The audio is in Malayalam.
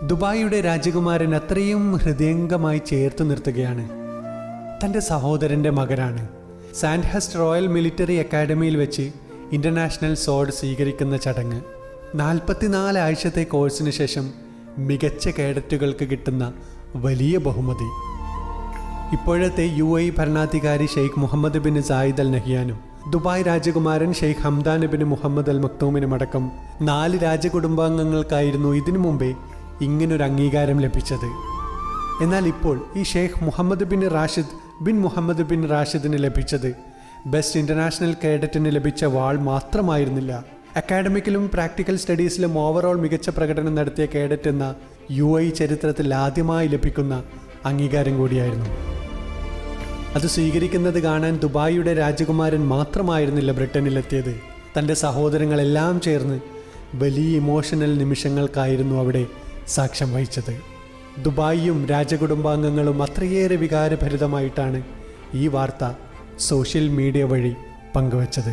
ദുബായിയുടെ രാജകുമാരൻ അത്രയും ഹൃദയംഗമായി ചേർത്ത് നിർത്തുകയാണ്. തൻ്റെ സഹോദരൻ്റെ മകനാണ്. സാൻഡ്ഹസ്റ്റ് റോയൽ മിലിറ്ററി അക്കാഡമിയിൽ വെച്ച് ഇൻ്റർനാഷണൽ സോർഡ് സ്വീകരിക്കുന്ന ചടങ്ങ്. 44 ആഴ്ചത്തെ കോഴ്സിന് ശേഷം മികച്ച കേഡറ്റുകൾക്ക് കിട്ടുന്ന വലിയ ബഹുമതി. ഇപ്പോഴത്തെ UAE ഭരണാധികാരി Sheikh Mohammed bin Zayed Al നഹിയാനും ദുബായ് രാജകുമാരൻ Sheikh Hamdan bin Mohammed Al മക്തൂമിനുമടക്കം 4 രാജകുടുംബാംഗങ്ങൾക്കായിരുന്നു ഇതിനു മുമ്പേ ഇങ്ങനൊരു അംഗീകാരം ലഭിച്ചത്. എന്നാൽ ഇപ്പോൾ ഈ Sheikh Mohammed bin Rashid bin Mohammed bin റാഷിദിന് ലഭിച്ചത് ബെസ്റ്റ് ഇൻ്റർനാഷണൽ കേഡറ്റിന് ലഭിച്ച വാൾ മാത്രമായിരുന്നില്ല. അക്കാഡമിക്കിലും പ്രാക്ടിക്കൽ സ്റ്റഡീസിലും ഓവറോൾ മികച്ച പ്രകടനം നടത്തിയ കേഡറ്റ് എന്ന UAE ചരിത്രത്തിൽ ആദ്യമായി ലഭിക്കുന്ന അംഗീകാരം കൂടിയായിരുന്നു. അത് സ്വീകരിക്കുന്നത് കാണാൻ ദുബായിയുടെ രാജകുമാരൻ മാത്രമായിരുന്നില്ല ബ്രിട്ടനിലെത്തിയത്. തൻ്റെ സഹോദരങ്ങളെല്ലാം ചേർന്ന് വലിയ ഇമോഷണൽ നിമിഷങ്ങൾക്കായിരുന്നു അവിടെ സാക്ഷ്യം വഹിച്ചത്. ദുബായിയും രാജകുടുംബാംഗങ്ങളും അത്രയേറെ വികാരഭരിതമായിട്ടാണ് ഈ വാർത്ത സോഷ്യൽ മീഡിയ വഴി പങ്കുവച്ചത്.